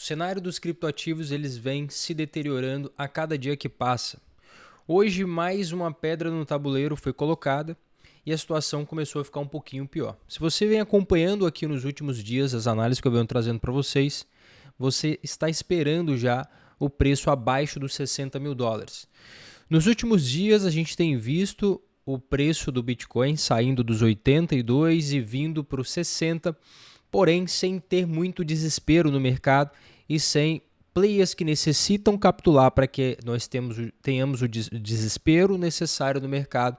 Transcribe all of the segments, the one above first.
O cenário dos criptoativos eles vem se deteriorando a cada dia que passa. Hoje mais uma pedra no tabuleiro foi colocada e a situação começou a ficar um pouquinho pior. Se você vem acompanhando aqui nos últimos dias as análises que eu venho trazendo para vocês, você está esperando já o preço abaixo dos 60 mil dólares. Nos últimos dias a gente tem visto o preço do Bitcoin saindo dos 82 e vindo para os 60, porém sem ter muito desespero no mercado e sem players que necessitam capitular para que nós tenhamos o desespero necessário no mercado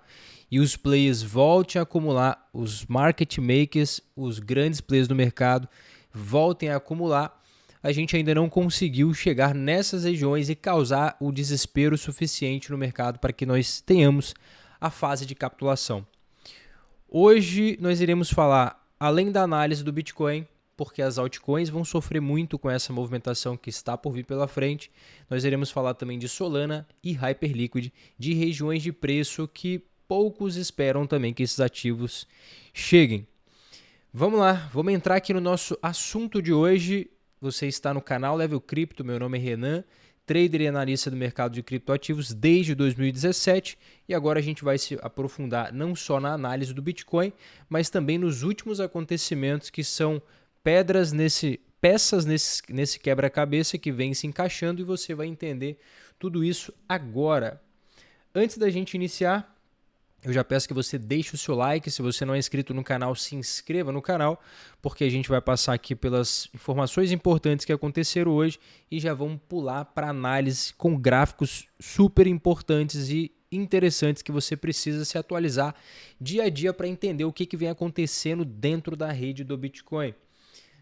e os players voltem a acumular, os market makers, os grandes players do mercado voltem a acumular. A gente ainda não conseguiu chegar nessas regiões e causar o desespero suficiente no mercado para que nós tenhamos a fase de capitulação. Hoje nós iremos falar, além da análise do Bitcoin, porque as altcoins vão sofrer muito com essa movimentação que está por vir pela frente. Nós iremos falar também de Solana e Hyperliquid, de regiões de preço que poucos esperam também que esses ativos cheguem. Vamos lá, vamos entrar aqui no nosso assunto de hoje. Você está no canal Level Crypto, meu nome é Renan, trader e analista do mercado de criptoativos desde 2017 e agora a gente vai se aprofundar não só na análise do Bitcoin, mas também nos últimos acontecimentos que são peças nesse quebra-cabeça que vem se encaixando e você vai entender tudo isso agora. Antes da gente iniciar, eu já peço que você deixe o seu like, se você não é inscrito no canal, se inscreva no canal, porque a gente vai passar aqui pelas informações importantes que aconteceram hoje e já vamos pular para análise com gráficos super importantes e interessantes que você precisa se atualizar dia a dia para entender o que vem acontecendo dentro da rede do Bitcoin.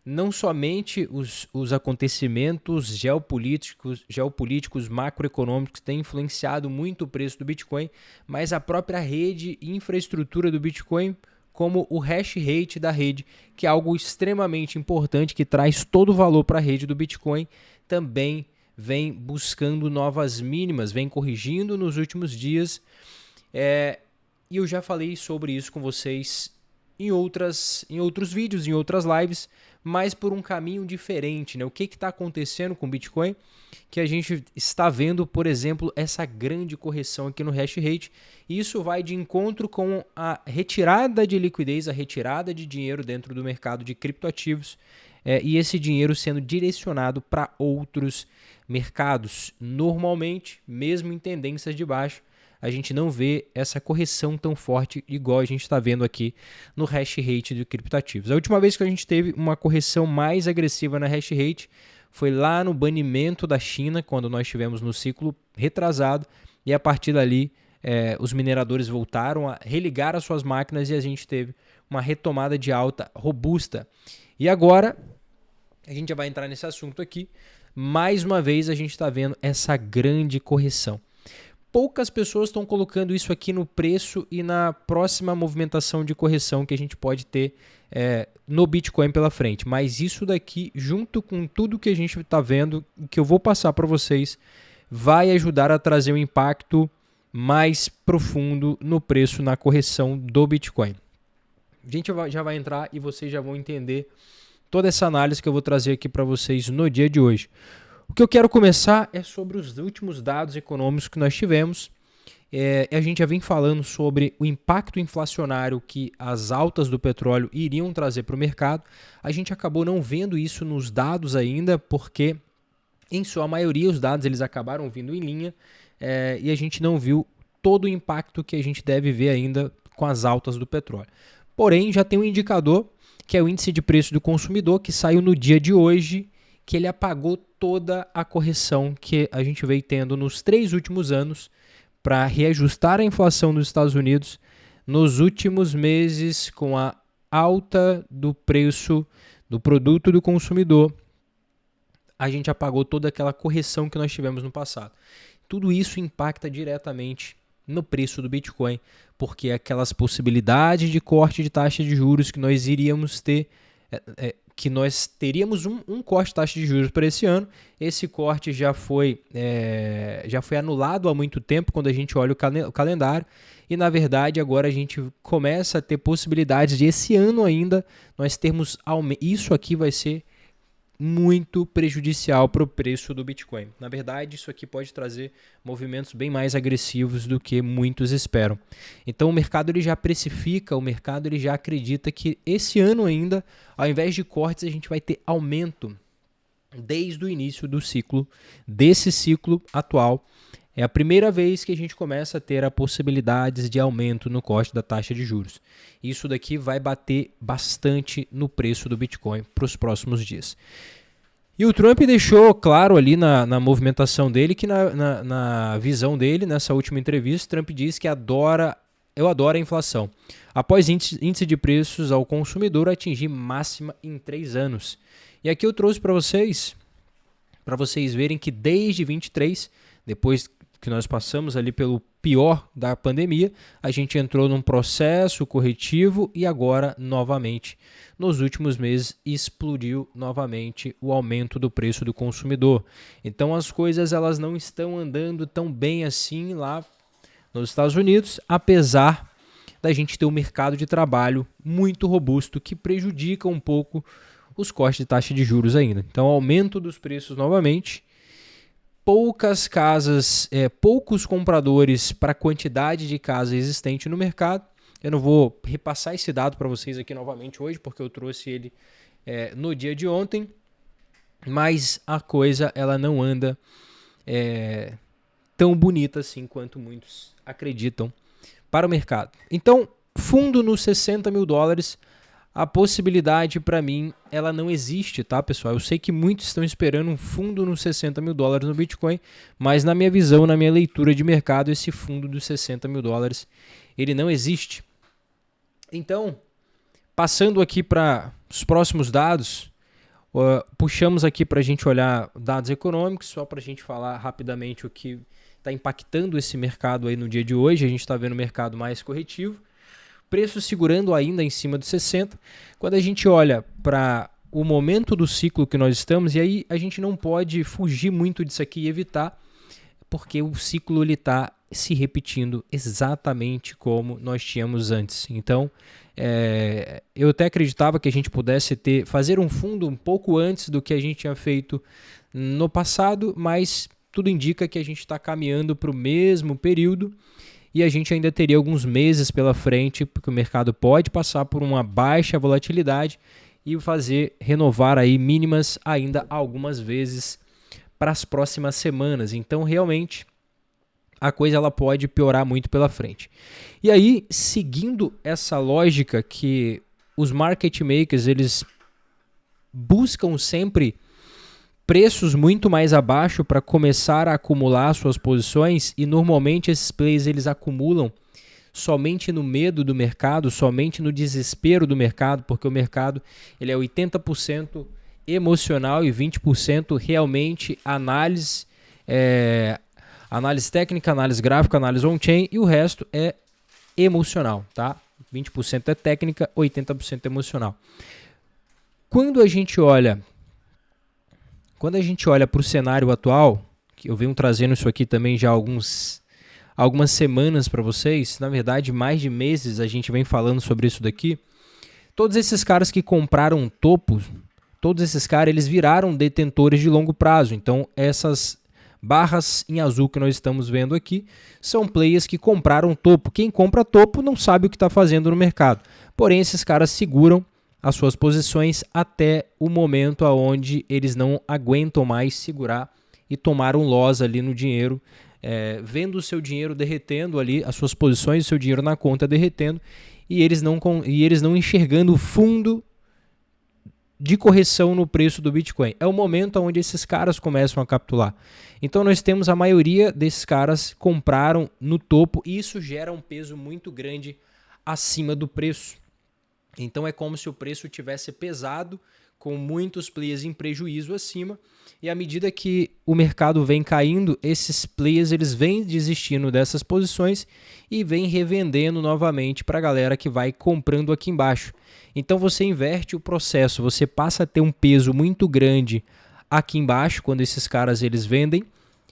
Não somente os acontecimentos geopolíticos, macroeconômicos têm influenciado muito o preço do Bitcoin, mas a própria rede e infraestrutura do Bitcoin, como o hash rate da rede, que é algo extremamente importante, que traz todo o valor para a rede do Bitcoin, também vem buscando novas mínimas, vem corrigindo nos últimos dias. E eu já falei sobre isso com vocês em outros vídeos, em outras lives, mas por um caminho diferente, né? O que está acontecendo com o Bitcoin? Que a gente está vendo, por exemplo, essa grande correção aqui no hash rate. E isso vai de encontro com a retirada de liquidez, a retirada de dinheiro dentro do mercado de criptoativos e esse dinheiro sendo direcionado para outros mercados. Normalmente, mesmo em tendências de baixo, a gente não vê essa correção tão forte igual a gente está vendo aqui no hash rate de criptoativos. A última vez que a gente teve uma correção mais agressiva na hash rate foi lá no banimento da China, quando nós tivemos no ciclo retrasado, e a partir dali os mineradores voltaram a religar as suas máquinas e a gente teve uma retomada de alta robusta. E agora, a gente já vai entrar nesse assunto aqui, mais uma vez a gente está vendo essa grande correção. Poucas pessoas estão colocando isso aqui no preço e na próxima movimentação de correção que a gente pode ter no Bitcoin pela frente. Mas isso daqui, junto com tudo que a gente está vendo, que eu vou passar para vocês, vai ajudar a trazer um impacto mais profundo no preço, na correção do Bitcoin. A gente já vai entrar e vocês já vão entender toda essa análise que eu vou trazer aqui para vocês no dia de hoje. O que eu quero começar é sobre os últimos dados econômicos que nós tivemos. A gente já vem falando sobre o impacto inflacionário que as altas do petróleo iriam trazer para o mercado. A gente acabou não vendo isso nos dados ainda, porque em sua maioria os dados eles acabaram vindo em linha e a gente não viu todo o impacto que a gente deve ver ainda com as altas do petróleo. Porém, já tem um indicador, que é o índice de preço do consumidor, que saiu no dia de hoje, que ele apagou toda a correção que a gente veio tendo nos 3 últimos anos para reajustar a inflação nos Estados Unidos nos últimos meses com a alta do preço do produto do consumidor. A gente apagou toda aquela correção que nós tivemos no passado. Tudo isso impacta diretamente no preço do Bitcoin, porque aquelas possibilidades de corte de taxa de juros que nós iríamos ter, que nós teríamos um corte de taxa de juros para esse ano. Esse corte já foi anulado há muito tempo quando a gente olha o calendário e, na verdade, agora a gente começa a ter possibilidades de esse ano ainda nós termos isso aqui vai ser muito prejudicial para o preço do Bitcoin. Na verdade, isso aqui pode trazer movimentos bem mais agressivos do que muitos esperam. Então, o mercado ele já precifica, o mercado ele já acredita que esse ano ainda, ao invés de cortes, a gente vai ter aumento desde o início do ciclo, desse ciclo atual. É a primeira vez que a gente começa a ter a possibilidades de aumento no corte da taxa de juros. Isso daqui vai bater bastante no preço do Bitcoin para os próximos dias. E o Trump deixou claro ali na movimentação dele que na visão dele, nessa última entrevista, Trump diz que eu adoro a inflação. Após índice de preços ao consumidor atingir máxima em 3 anos. E aqui eu trouxe para vocês verem que desde 23, depois que nós passamos ali pelo pior da pandemia, a gente entrou num processo corretivo e agora, novamente, nos últimos meses, explodiu novamente o aumento do preço do consumidor. Então, as coisas elas não estão andando tão bem assim lá nos Estados Unidos, apesar da gente ter um mercado de trabalho muito robusto que prejudica um pouco os cortes de taxa de juros ainda. Então, aumento dos preços novamente, poucas casas, poucos compradores para a quantidade de casas existente no mercado. Eu não vou repassar esse dado para vocês aqui novamente hoje, porque eu trouxe ele no dia de ontem, mas a coisa ela não anda tão bonita assim quanto muitos acreditam para o mercado. Então, fundo nos 60 mil dólares, a possibilidade para mim, ela não existe, tá, pessoal? Eu sei que muitos estão esperando um fundo nos 60 mil dólares no Bitcoin, mas na minha visão, na minha leitura de mercado, esse fundo dos 60 mil dólares, ele não existe. Então, passando aqui para os próximos dados, puxamos aqui para a gente olhar dados econômicos, só para a gente falar rapidamente o que está impactando esse mercado aí no dia de hoje. A gente está vendo o mercado mais corretivo. Preço segurando ainda em cima dos 60. Quando a gente olha para o momento do ciclo que nós estamos, e aí a gente não pode fugir muito disso aqui e evitar, porque o ciclo está se repetindo exatamente como nós tínhamos antes. Então, eu até acreditava que a gente pudesse fazer um fundo um pouco antes do que a gente tinha feito no passado, mas tudo indica que a gente está caminhando para o mesmo período, e a gente ainda teria alguns meses pela frente, porque o mercado pode passar por uma baixa volatilidade e renovar aí mínimas ainda algumas vezes para as próximas semanas. Então, realmente, a coisa ela pode piorar muito pela frente. E aí, seguindo essa lógica que os market makers eles buscam sempre preços muito mais abaixo para começar a acumular suas posições, e normalmente esses players eles acumulam somente no medo do mercado, somente no desespero do mercado, porque o mercado ele é 80% emocional e 20% realmente análise técnica, análise gráfica, análise on-chain, e o resto é emocional, tá? 20% é técnica, 80% emocional. Quando a gente olha para o cenário atual, que eu venho trazendo isso aqui também já há algumas semanas para vocês, na verdade mais de meses a gente vem falando sobre isso daqui, todos esses caras que compraram topo, todos esses caras eles viraram detentores de longo prazo. Então essas barras em azul que nós estamos vendo aqui são players que compraram topo. Quem compra topo não sabe o que está fazendo no mercado, porém esses caras seguram as suas posições até o momento onde eles não aguentam mais segurar e tomaram loss ali no dinheiro, vendo o seu dinheiro derretendo ali, as suas posições, o seu dinheiro na conta derretendo, e eles não enxergando o fundo de correção no preço do Bitcoin. É o momento onde esses caras começam a capitular. Então nós temos a maioria desses caras compraram no topo, e isso gera um peso muito grande acima do preço. Então é como se o preço tivesse pesado, com muitos players em prejuízo acima, e à medida que o mercado vem caindo, esses players eles vêm desistindo dessas posições e vêm revendendo novamente para a galera que vai comprando aqui embaixo. Então você inverte o processo, você passa a ter um peso muito grande aqui embaixo quando esses caras eles vendem,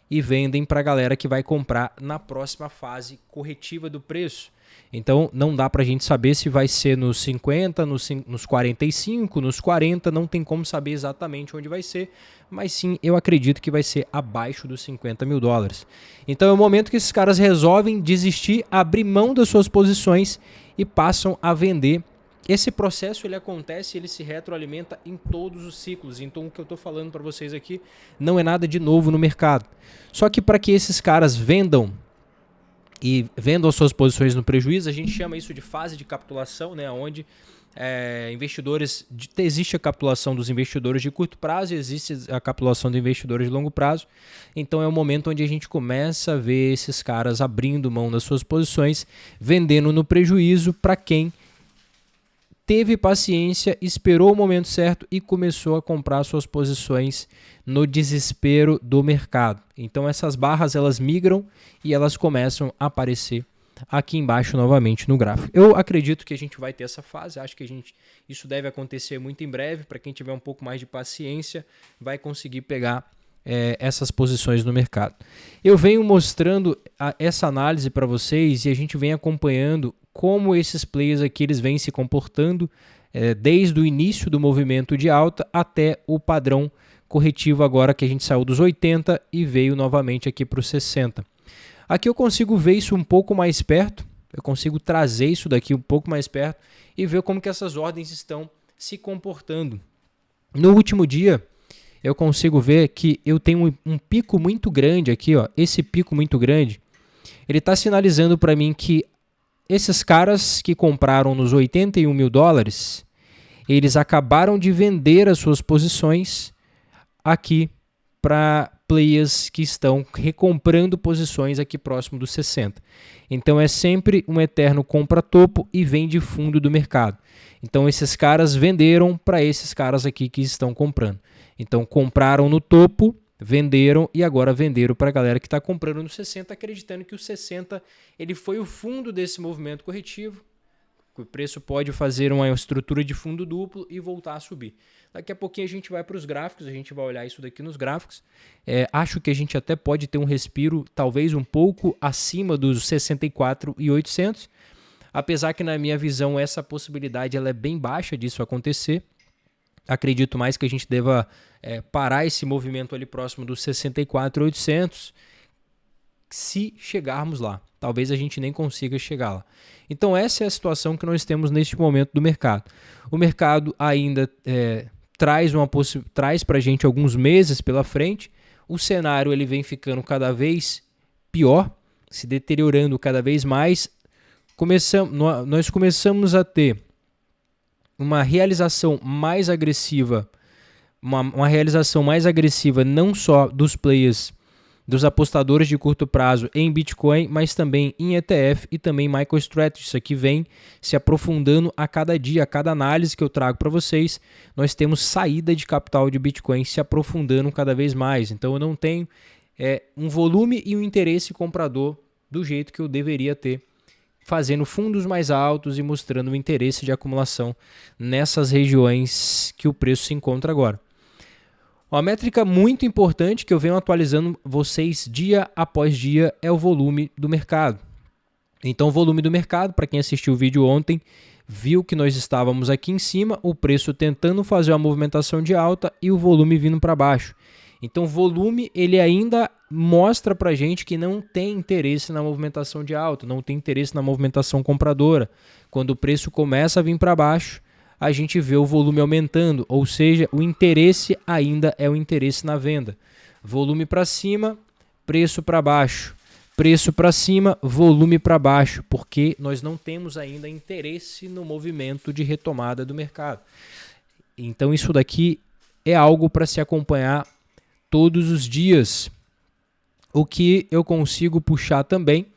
e vendem para a galera que vai comprar na próxima fase corretiva do preço. Então não dá para a gente saber se vai ser nos 50, nos 45, nos 40, não tem como saber exatamente onde vai ser, mas sim, eu acredito que vai ser abaixo dos 50 mil dólares. Então é o momento que esses caras resolvem desistir, abrir mão das suas posições e passam a vender. Esse processo ele acontece, ele se retroalimenta em todos os ciclos. Então o que eu estou falando para vocês aqui não é nada de novo no mercado. Só que para que esses caras vendam as suas posições no prejuízo, a gente chama isso de fase de capitulação, né, onde existe a capitulação dos investidores de curto prazo e existe a capitulação dos investidores de longo prazo. Então é o momento onde a gente começa a ver esses caras abrindo mão das suas posições, vendendo no prejuízo para quem teve paciência, esperou o momento certo e começou a comprar suas posições no desespero do mercado. Então essas barras elas migram e elas começam a aparecer aqui embaixo novamente no gráfico. Eu acredito que a gente vai ter essa fase, acho que isso deve acontecer muito em breve. Para quem tiver um pouco mais de paciência, vai conseguir pegar essas posições no mercado. Eu venho mostrando essa análise para vocês e a gente vem acompanhando como esses players aqui eles vêm se comportando desde o início do movimento de alta até o padrão corretivo agora que a gente saiu dos 80 e veio novamente aqui para os 60. Aqui eu consigo ver isso um pouco mais perto, eu consigo trazer isso daqui um pouco mais perto e ver como que essas ordens estão se comportando. No último dia, eu consigo ver que eu tenho um pico muito grande aqui, ó. Esse pico muito grande, ele está sinalizando para mim que esses caras que compraram nos 81 mil dólares, eles acabaram de vender as suas posições aqui para players que estão recomprando posições aqui próximo dos 60. Então é sempre um eterno compra-topo e vende fundo do mercado. Então esses caras venderam para esses caras aqui que estão comprando. Então compraram no topo, venderam e agora venderam para a galera que está comprando no 60, acreditando que o 60 ele foi o fundo desse movimento corretivo. O preço pode fazer uma estrutura de fundo duplo e voltar a subir. Daqui a pouquinho a gente vai para os gráficos, a gente vai olhar isso daqui nos gráficos. Acho que a gente até pode ter um respiro talvez um pouco acima dos 64.800, apesar que na minha visão essa possibilidade ela é bem baixa disso acontecer. Acredito mais que a gente deva parar esse movimento ali próximo dos 64.800 se chegarmos lá. Talvez a gente nem consiga chegar lá. Então essa é a situação que nós temos neste momento do mercado. O mercado ainda traz para a gente alguns meses pela frente. O cenário ele vem ficando cada vez pior, se deteriorando cada vez mais. Nós começamos a ter uma realização mais agressiva, uma realização mais agressiva não só dos players, dos apostadores de curto prazo em Bitcoin, mas também em ETF e também MicroStrategy. Isso aqui vem se aprofundando a cada dia, a cada análise que eu trago para vocês. Nós temos saída de capital de Bitcoin se aprofundando cada vez mais. Então eu não tenho um volume e um interesse comprador do jeito que eu deveria ter, fazendo fundos mais altos e mostrando o interesse de acumulação nessas regiões que o preço se encontra agora. Uma métrica muito importante que eu venho atualizando vocês dia após dia é o volume do mercado. Então o volume do mercado, para quem assistiu o vídeo ontem, viu que nós estávamos aqui em cima, o preço tentando fazer uma movimentação de alta e o volume vindo para baixo. Então o volume ele ainda mostra para a gente que não tem interesse na movimentação de alta, não tem interesse na movimentação compradora. Quando o preço começa a vir para baixo, a gente vê o volume aumentando, ou seja, o interesse ainda é o interesse na venda. Volume para cima, preço para baixo. Preço para cima, volume para baixo, porque nós não temos ainda interesse no movimento de retomada do mercado. Então isso daqui é algo para se acompanhar todos os dias. O que eu consigo puxar também,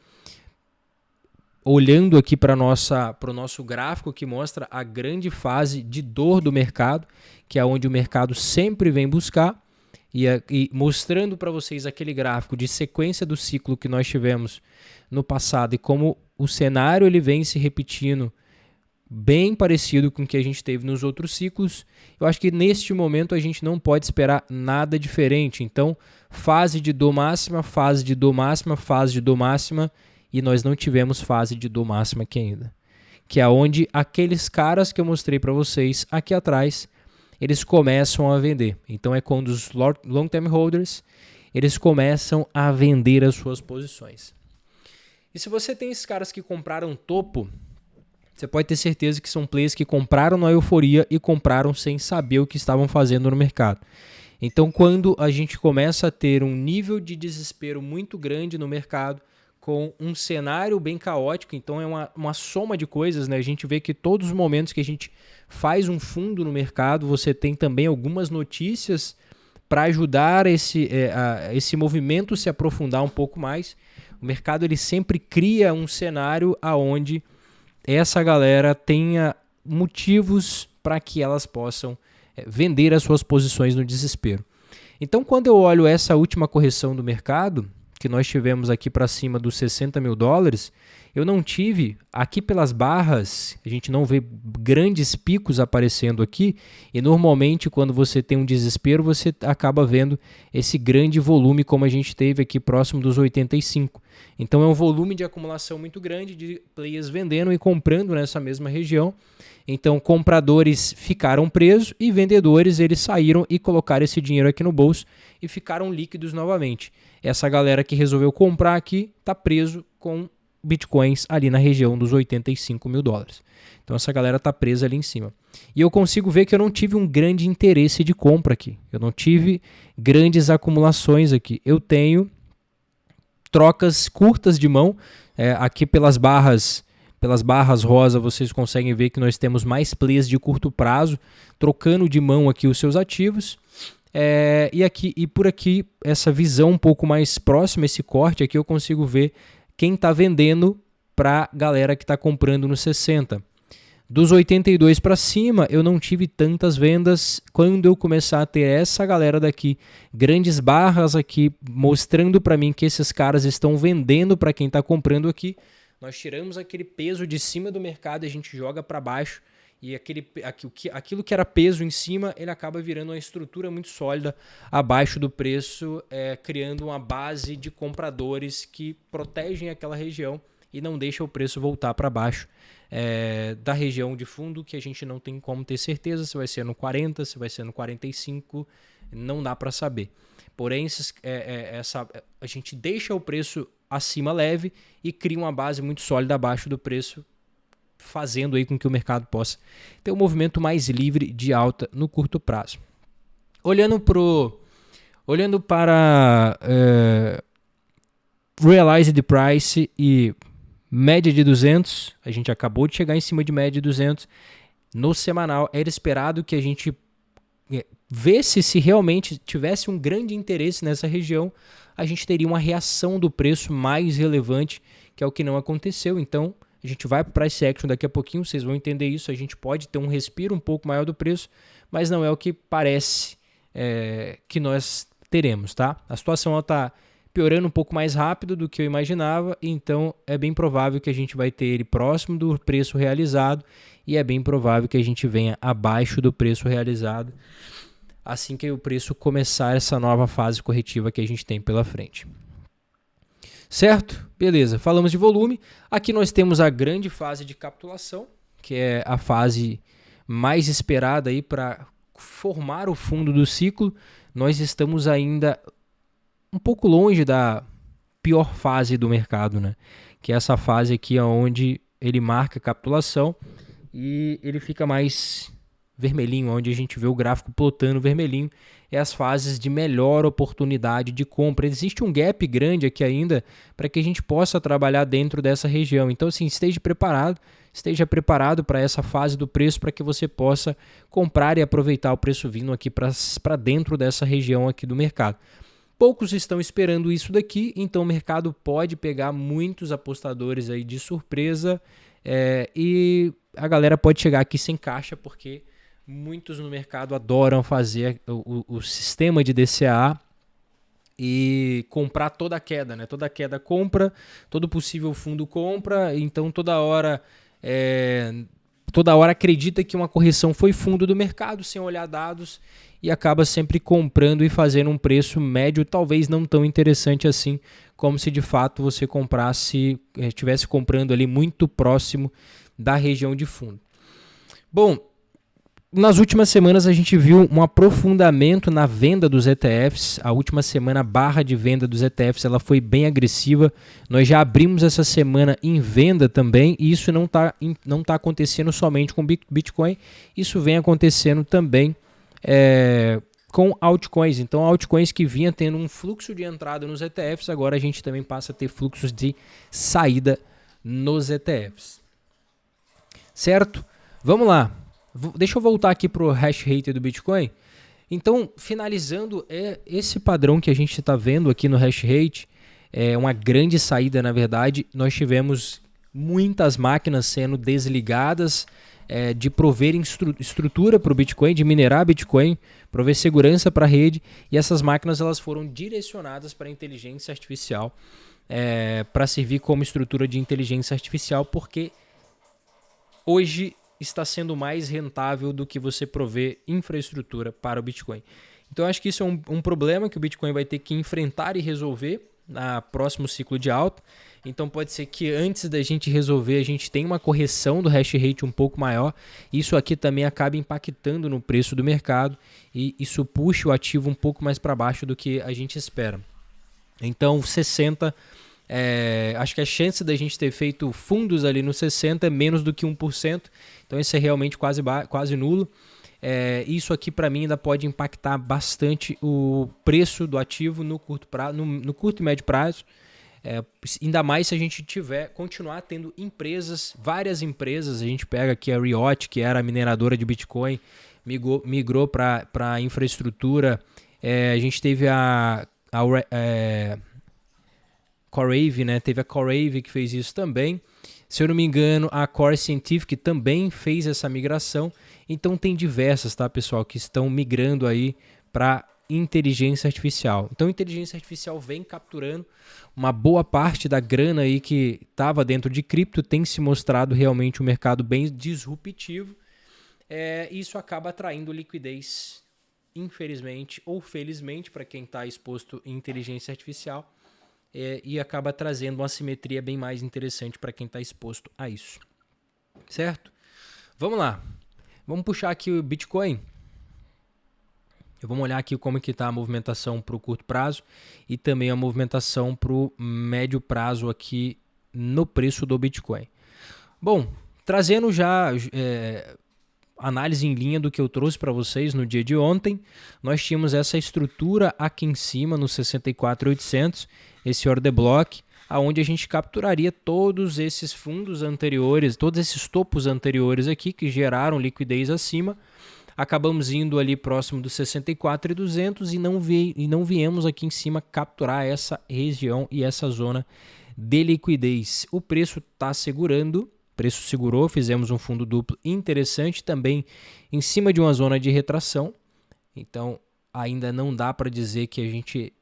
olhando aqui para o nosso gráfico que mostra a grande fase de dor do mercado, que é onde o mercado sempre vem buscar, e mostrando para vocês aquele gráfico de sequência do ciclo que nós tivemos no passado e como o cenário ele vem se repetindo bem parecido com o que a gente teve nos outros ciclos. Eu acho que neste momento a gente não pode esperar nada diferente. Então, fase de dor máxima, fase de dor máxima, fase de dor máxima, e nós não tivemos fase de dor máxima aqui ainda, que é onde aqueles caras que eu mostrei para vocês aqui atrás, eles começam a vender. Então é quando os long-term holders, eles começam a vender as suas posições. E se você tem esses caras que compraram topo, você pode ter certeza que são players que compraram na euforia e compraram sem saber o que estavam fazendo no mercado. Então, quando a gente começa a ter um nível de desespero muito grande no mercado, com um cenário bem caótico, então é uma soma de coisas, né? A gente vê que todos os momentos que a gente faz um fundo no mercado, você tem também algumas notícias para ajudar esse movimento se aprofundar um pouco mais. O mercado ele sempre cria um cenário onde essa galera tenha motivos para que elas possam vender as suas posições no desespero. Então, quando eu olho essa última correção do mercado, que nós tivemos aqui para cima dos 60 mil dólares, eu não tive, aqui pelas barras, a gente não vê grandes picos aparecendo aqui, e normalmente quando você tem um desespero, você acaba vendo esse grande volume como a gente teve aqui próximo dos 85. Então é um volume de acumulação muito grande de players vendendo e comprando nessa mesma região. Então compradores ficaram presos e vendedores eles saíram e colocaram esse dinheiro aqui no bolso e ficaram líquidos novamente. Essa galera que resolveu comprar aqui está preso com bitcoins ali na região dos 85 mil dólares. Então essa galera está presa ali em cima. E eu consigo ver que eu não tive um grande interesse de compra aqui. Eu não tive grandes acumulações aqui. Eu tenho trocas curtas de mão. Aqui pelas barras rosa vocês conseguem ver que nós temos mais plays de curto prazo trocando de mão aqui os seus ativos. E por aqui, essa visão um pouco mais próxima, esse corte aqui, eu consigo ver quem está vendendo para a galera que está comprando no 60. Dos 82 para cima, eu não tive tantas vendas. Quando eu começar a ter essa galera daqui, grandes barras aqui, mostrando para mim que esses caras estão vendendo para quem está comprando aqui, nós tiramos aquele peso de cima do mercado e a gente joga para baixo. E aquilo que era peso em cima, ele acaba virando uma estrutura muito sólida abaixo do preço, criando uma base de compradores que protegem aquela região e não deixa o preço voltar para baixo da região de fundo, que a gente não tem como ter certeza se vai ser no 40, se vai ser no 45, não dá para saber. Porém, a gente deixa o preço acima leve e cria uma base muito sólida abaixo do preço, fazendo aí com que o mercado possa ter um movimento mais livre de alta no curto prazo. Olhando para Realized Price e média de 200, a gente acabou de chegar em cima de média de 200. No semanal, era esperado que a gente visse se realmente tivesse um grande interesse nessa região, a gente teria uma reação do preço mais relevante, que é o que não aconteceu. Então, a gente vai para o price action daqui a pouquinho, vocês vão entender isso. A gente pode ter um respiro um pouco maior do preço, mas não é o que parece que nós teremos, tá? A situação está piorando um pouco mais rápido do que eu imaginava, então é bem provável que a gente vai ter ele próximo do preço realizado e é bem provável que a gente venha abaixo do preço realizado assim que o preço começar essa nova fase corretiva que a gente tem pela frente. Certo? Beleza, falamos de volume. Aqui nós temos a grande fase de capitulação, que é a fase mais esperada aí para formar o fundo do ciclo. Nós estamos ainda um pouco longe da pior fase do mercado, né? Que é essa fase aqui onde ele marca a capitulação e ele fica mais vermelhinho, onde a gente vê o gráfico plotando vermelhinho, é as fases de melhor oportunidade de compra. Existe um gap grande aqui ainda para que a gente possa trabalhar dentro dessa região. Então, assim, esteja preparado para essa fase do preço para que você possa comprar e aproveitar o preço vindo aqui para dentro dessa região aqui do mercado. Poucos estão esperando isso daqui, então o mercado pode pegar muitos apostadores aí de surpresa e a galera pode chegar aqui sem caixa, porque muitos no mercado adoram fazer o sistema de DCA e comprar toda a queda, né? Toda queda compra, todo possível fundo compra, então toda hora acredita que uma correção foi fundo do mercado sem olhar dados e acaba sempre comprando e fazendo um preço médio, talvez não tão interessante assim, como se de fato você estivesse comprando ali muito próximo da região de fundo. Bom, nas últimas semanas a gente viu um aprofundamento na venda dos ETFs. A última semana a barra de venda dos ETFs ela foi bem agressiva. Nós já abrimos essa semana em venda também e isso não tá acontecendo somente com Bitcoin. Isso vem acontecendo também com altcoins. Então altcoins que vinha tendo um fluxo de entrada nos ETFs, agora a gente também passa a ter fluxos de saída nos ETFs. Certo? Vamos lá. Deixa eu voltar aqui para o hash rate do Bitcoin. Então, finalizando, esse padrão que a gente está vendo aqui no hash rate, é uma grande saída, na verdade. Nós tivemos muitas máquinas sendo desligadas, de prover estrutura para o Bitcoin, de minerar Bitcoin, prover segurança para a rede, e essas máquinas elas foram direcionadas para a inteligência artificial, para servir como estrutura de inteligência artificial, porque hoje está sendo mais rentável do que você prover infraestrutura para o Bitcoin. Então, acho que isso é um problema que o Bitcoin vai ter que enfrentar e resolver no próximo ciclo de alta. Então, pode ser que antes da gente resolver, a gente tenha uma correção do hash rate um pouco maior. Isso aqui também acaba impactando no preço do mercado e isso puxa o ativo um pouco mais para baixo do que a gente espera. Então, 60... acho que a chance da gente ter feito fundos ali no 60 é menos do que 1%, então isso é realmente quase nulo. Isso aqui para mim ainda pode impactar bastante o preço do ativo no curto e médio prazo, ainda mais se a gente continuar tendo várias empresas. A gente pega aqui a Riot, que era a mineradora de Bitcoin, migrou para infraestrutura. A gente teve a CoreWeave, né? Teve a CoreWeave que fez isso também. Se eu não me engano, a Core Scientific também fez essa migração. Então tem diversas, tá, pessoal, que estão migrando aí para inteligência artificial. Então inteligência artificial vem capturando uma boa parte da grana aí que estava dentro de cripto, tem se mostrado realmente um mercado bem disruptivo. Isso acaba atraindo liquidez, infelizmente ou felizmente, para quem está exposto em inteligência artificial. E acaba trazendo uma simetria bem mais interessante para quem está exposto a isso. Certo? Vamos lá. Vamos puxar aqui o Bitcoin. Vamos olhar aqui como que está a movimentação para o curto prazo e também a movimentação para o médio prazo aqui no preço do Bitcoin. Bom, trazendo já análise em linha do que eu trouxe para vocês no dia de ontem, nós tínhamos essa estrutura aqui em cima no 64.800, esse order block, aonde a gente capturaria todos esses fundos anteriores, todos esses topos anteriores aqui que geraram liquidez acima. Acabamos indo ali próximo dos 64.200 e não viemos aqui em cima capturar essa região e essa zona de liquidez. O preço está segurando. O preço segurou, fizemos um fundo duplo interessante também em cima de uma zona de retração. Então ainda não dá para dizer que a gente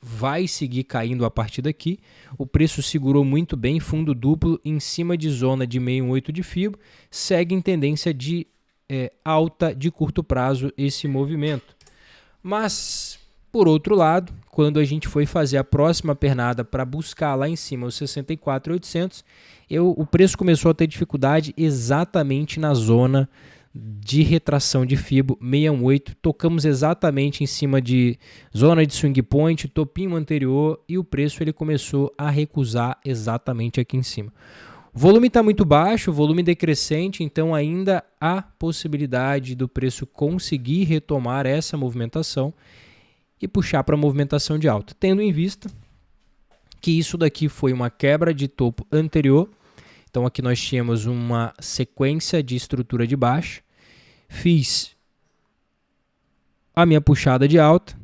vai seguir caindo a partir daqui. O preço segurou muito bem, fundo duplo em cima de zona de 618 de Fibo, segue em tendência de alta de curto prazo esse movimento. Mas, por outro lado, quando a gente foi fazer a próxima pernada para buscar lá em cima os 64.800, o preço começou a ter dificuldade exatamente na zona de retração de Fibo 618, tocamos exatamente em cima de zona de swing point, topinho anterior, e o preço ele começou a recusar exatamente aqui em cima. O volume está muito baixo, volume decrescente, então ainda há possibilidade do preço conseguir retomar essa movimentação e puxar para a movimentação de alta, tendo em vista que isso daqui foi uma quebra de topo anterior. Então aqui nós tínhamos uma sequência de estrutura de baixa, fiz a minha puxada de alta,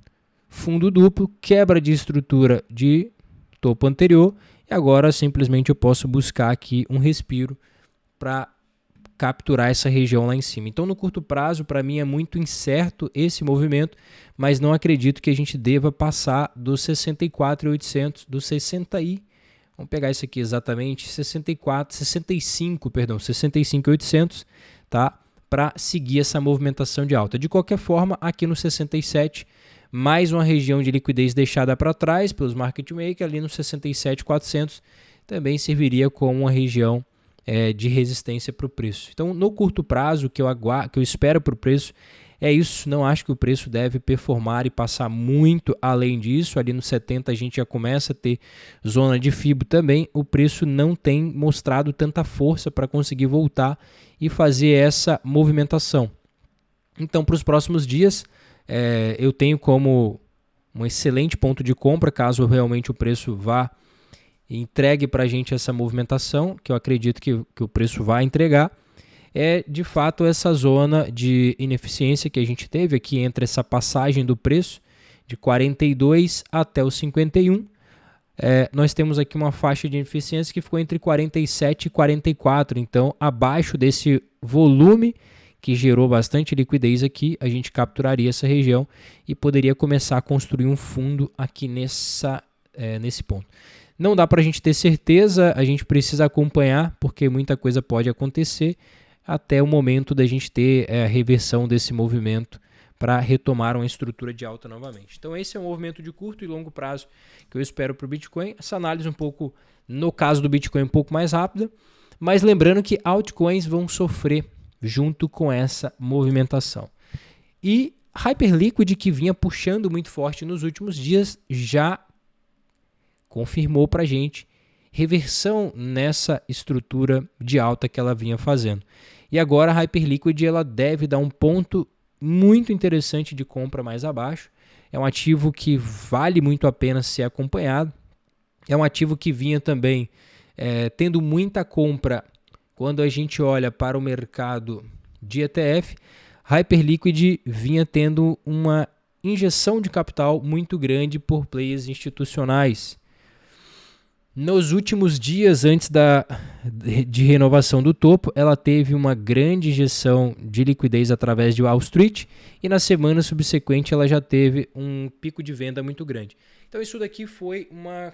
fundo duplo, quebra de estrutura de topo anterior, e agora simplesmente eu posso buscar aqui um respiro para capturar essa região lá em cima. Então no curto prazo para mim é muito incerto esse movimento, mas não acredito que a gente deva passar dos 64.800, dos 60 e vamos pegar isso aqui exatamente, 65.800, tá? para seguir essa movimentação de alta. De qualquer forma, aqui no 67, mais uma região de liquidez deixada para trás pelos market makers, ali no 67.400, também serviria como uma região de resistência para o preço. Então, no curto prazo, o que eu espero para o preço é isso. Não acho que o preço deve performar e passar muito além disso. Ali no 70 a gente já começa a ter zona de FIBO também. O preço não tem mostrado tanta força para conseguir voltar e fazer essa movimentação. Então, para os próximos dias, eu tenho como um excelente ponto de compra, caso realmente o preço vá e entregue para a gente essa movimentação, que eu acredito que o preço vai entregar, é de fato essa zona de ineficiência que a gente teve aqui entre essa passagem do preço de 42 até os 51. Nós temos aqui uma faixa de ineficiência que ficou entre 47 e 44, então abaixo desse volume que gerou bastante liquidez aqui, a gente capturaria essa região e poderia começar a construir um fundo aqui nesse ponto. Não dá para a gente ter certeza, a gente precisa acompanhar, porque muita coisa pode acontecer até o momento da gente ter a reversão desse movimento para retomar uma estrutura de alta novamente. Então esse é um movimento de curto e longo prazo que eu espero para o Bitcoin. Essa análise um pouco, no caso do Bitcoin, um pouco mais rápida, mas lembrando que altcoins vão sofrer junto com essa movimentação. E Hyperliquid, que vinha puxando muito forte nos últimos dias, já confirmou para a gente reversão nessa estrutura de alta que ela vinha fazendo. E agora a Hyperliquid ela deve dar um ponto muito interessante de compra mais abaixo. É um ativo que vale muito a pena ser acompanhado. É um ativo que vinha também tendo muita compra quando a gente olha para o mercado de ETF. Hyperliquid vinha tendo uma injeção de capital muito grande por players institucionais. Nos últimos dias, antes de renovação do topo, ela teve uma grande injeção de liquidez através de Wall Street e na semana subsequente ela já teve um pico de venda muito grande. Então isso daqui foi uma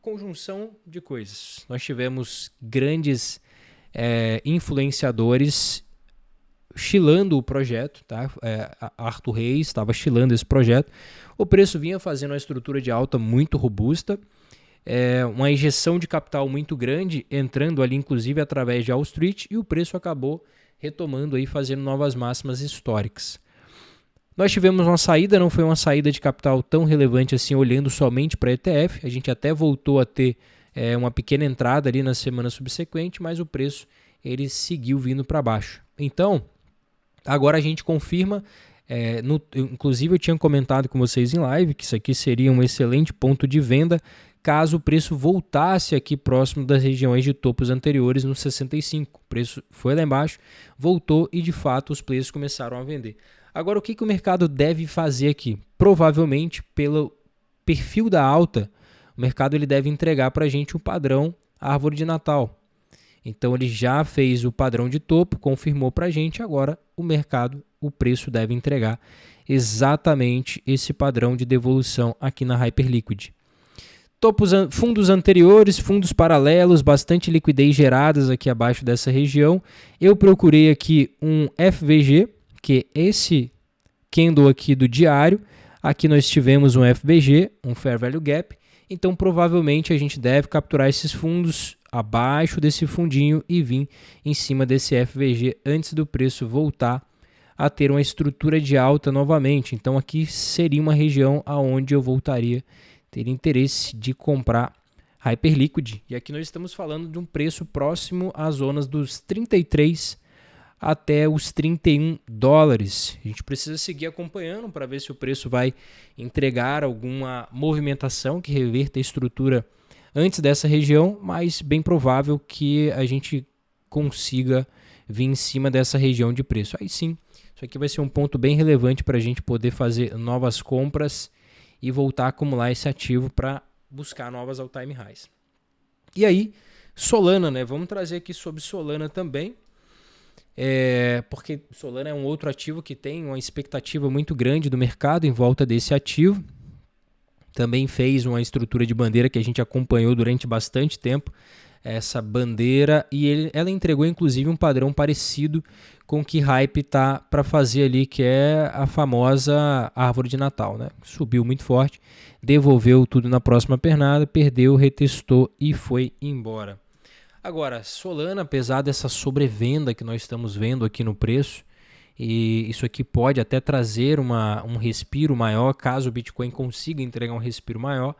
conjunção de coisas. Nós tivemos grandes influenciadores chilando o projeto, tá? Arthur Reis estava chilando esse projeto. O preço vinha fazendo uma estrutura de alta muito robusta. Uma injeção de capital muito grande, entrando ali inclusive através de Wall Street, e o preço acabou retomando aí, fazendo novas máximas históricas. Nós tivemos uma saída, não foi uma saída de capital tão relevante assim, olhando somente para ETF, a gente até voltou a ter uma pequena entrada ali na semana subsequente, mas o preço ele seguiu vindo para baixo. Então, agora a gente confirma, inclusive eu tinha comentado com vocês em live, que isso aqui seria um excelente ponto de venda, caso o preço voltasse aqui próximo das regiões de topos anteriores no 65. O preço foi lá embaixo, voltou e de fato os players começaram a vender. Agora o que o mercado deve fazer aqui? Provavelmente pelo perfil da alta, o mercado ele deve entregar para a gente o padrão árvore de Natal. Então ele já fez o padrão de topo, confirmou para a gente, agora o preço deve entregar exatamente esse padrão de devolução aqui na Hyperliquid. Fundos anteriores, fundos paralelos, bastante liquidez geradas aqui abaixo dessa região. Eu procurei aqui um FVG, que é esse candle aqui do diário. Aqui nós tivemos um FVG, um Fair Value Gap. Então provavelmente a gente deve capturar esses fundos abaixo desse fundinho e vir em cima desse FVG antes do preço voltar a ter uma estrutura de alta novamente. Então aqui seria uma região aonde eu voltaria ter interesse de comprar Hyperliquid. E aqui nós estamos falando de um preço próximo às zonas dos 33 até os 31 dólares. A gente precisa seguir acompanhando para ver se o preço vai entregar alguma movimentação que reverta a estrutura antes dessa região, mas bem provável que a gente consiga vir em cima dessa região de preço. Aí sim, isso aqui vai ser um ponto bem relevante para a gente poder fazer novas compras e voltar a acumular esse ativo para buscar novas all-time highs. E aí, Solana, né? Vamos trazer aqui sobre Solana também, porque Solana é um outro ativo que tem uma expectativa muito grande do mercado em volta desse ativo. Também fez uma estrutura de bandeira que a gente acompanhou durante bastante tempo, essa bandeira e ela entregou inclusive um padrão parecido com o que Hype tá para fazer ali, que é a famosa árvore de Natal, né? Subiu muito forte, devolveu tudo na próxima pernada, perdeu, retestou e foi embora. Agora, Solana, apesar dessa sobrevenda que nós estamos vendo aqui no preço, e isso aqui pode até trazer um respiro maior, caso o Bitcoin consiga entregar um respiro maior,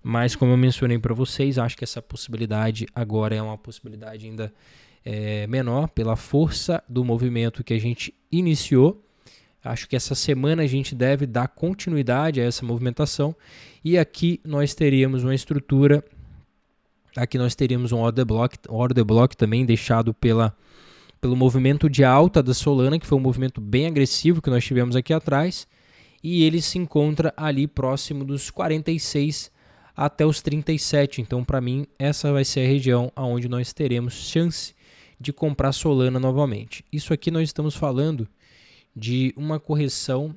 mas como eu mencionei para vocês, acho que essa possibilidade agora é uma possibilidade ainda menor, pela força do movimento que a gente iniciou. Acho que essa semana a gente deve dar continuidade a essa movimentação, e aqui nós teríamos uma estrutura, aqui nós teríamos um order block também deixado pelo movimento de alta da Solana, que foi um movimento bem agressivo que nós tivemos aqui atrás, e ele se encontra ali próximo dos 46 até os 37. Então, para mim, essa vai ser a região onde nós teremos chance de comprar Solana novamente. Isso aqui nós estamos falando de uma correção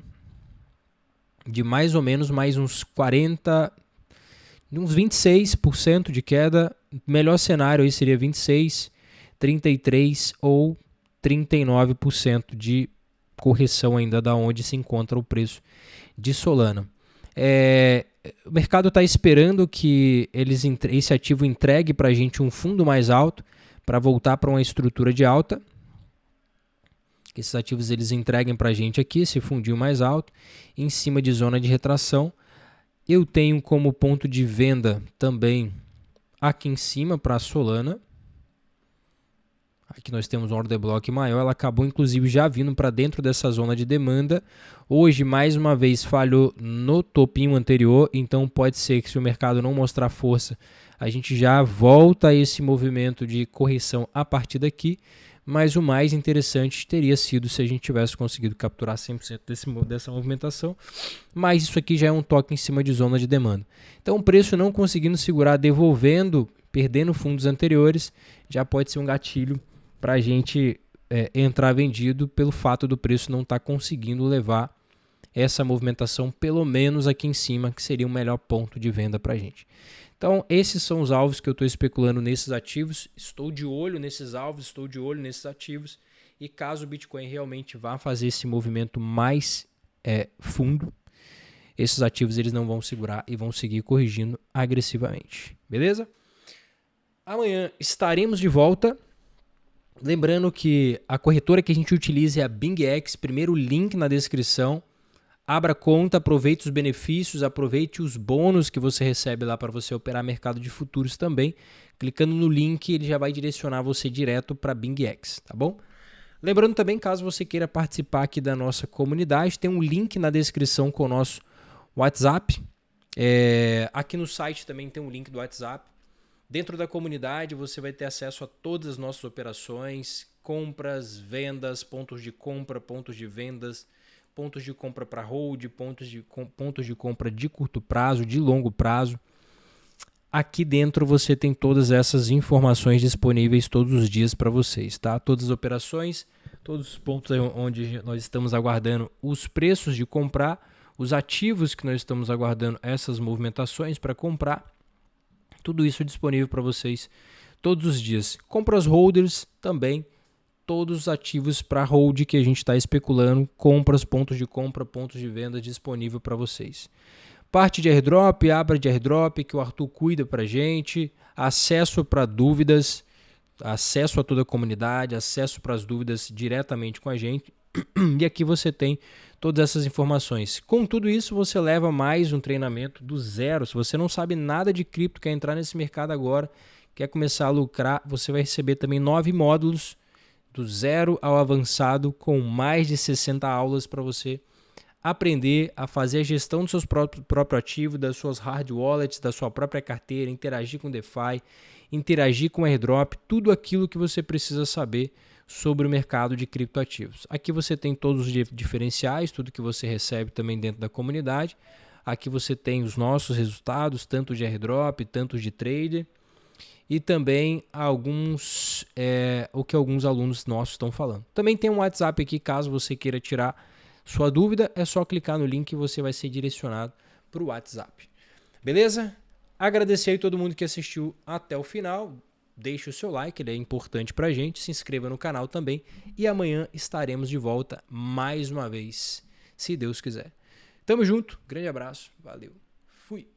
de mais ou menos mais uns 26% de queda. Melhor cenário aí seria 26, 33 ou 39% de correção ainda da onde se encontra o preço de Solana. O mercado está esperando que esse ativo entregue para a gente um fundo mais alto para voltar para uma estrutura de alta. Que esses ativos eles entreguem para a gente aqui esse fundinho mais alto em cima de zona de retração. Eu tenho como ponto de venda também aqui em cima para a Solana. Aqui nós temos um order block maior, ela acabou inclusive já vindo para dentro dessa zona de demanda. Hoje, mais uma vez, falhou no topinho anterior, então pode ser que se o mercado não mostrar força, a gente já volta a esse movimento de correção a partir daqui. Mas o mais interessante teria sido se a gente tivesse conseguido capturar 100% dessa movimentação. Mas isso aqui já é um toque em cima de zona de demanda. Então o preço não conseguindo segurar, devolvendo, perdendo fundos anteriores, já pode ser um gatilho para a gente entrar vendido pelo fato do preço não estar conseguindo levar essa movimentação, pelo menos aqui em cima, que seria o melhor ponto de venda para a gente. Então, esses são os alvos que eu estou especulando nesses ativos. Estou de olho nesses alvos, estou de olho nesses ativos. E caso o Bitcoin realmente vá fazer esse movimento mais fundo, esses ativos eles não vão segurar e vão seguir corrigindo agressivamente. Beleza? Amanhã estaremos de volta. Lembrando que a corretora que a gente utiliza é a BingX. Primeiro link na descrição. Abra conta, aproveite os benefícios, aproveite os bônus que você recebe lá para você operar mercado de futuros também. Clicando no link, ele já vai direcionar você direto para a BingX, tá bom? Lembrando também, caso você queira participar aqui da nossa comunidade, tem um link na descrição com o nosso WhatsApp. Aqui no site também tem um link do WhatsApp. Dentro da comunidade você vai ter acesso a todas as nossas operações, compras, vendas, pontos de compra, pontos de vendas, pontos de compra para hold, pontos de compra de curto prazo, de longo prazo. Aqui dentro você tem todas essas informações disponíveis todos os dias para vocês, tá? Todas as operações, todos os pontos onde nós estamos aguardando os preços de comprar, os ativos que nós estamos aguardando essas movimentações para comprar, tudo isso disponível para vocês todos os dias. Compras holders também, todos os ativos para hold que a gente está especulando, compras, pontos de compra, pontos de venda disponível para vocês. Parte de airdrop, abra de airdrop que o Arthur cuida para a gente, acesso para dúvidas, acesso a toda a comunidade, acesso para as dúvidas diretamente com a gente. E aqui você tem todas essas informações. Com tudo isso, você leva mais um treinamento do zero. Se você não sabe nada de cripto, quer entrar nesse mercado agora, quer começar a lucrar, você vai receber também 9 módulos do zero ao avançado, com mais de 60 aulas para você aprender a fazer a gestão dos seus próprio ativo, das suas hard wallets, da sua própria carteira, interagir com DeFi, interagir com airdrop, tudo aquilo que você precisa saber sobre o mercado de criptoativos. Aqui você tem todos os diferenciais, tudo que você recebe também dentro da comunidade. Aqui você tem os nossos resultados, tanto de airdrop, tanto de trader, e também o que alguns alunos nossos estão falando. Também tem um WhatsApp aqui, caso você queira tirar sua dúvida, é só clicar no link e você vai ser direcionado para o WhatsApp. Beleza? Agradecer a todo mundo que assistiu até o final. deixe o seu like, ele é importante pra gente, se inscreva no canal também e amanhã estaremos de volta mais uma vez, se Deus quiser. Tamo junto, grande abraço, valeu, fui!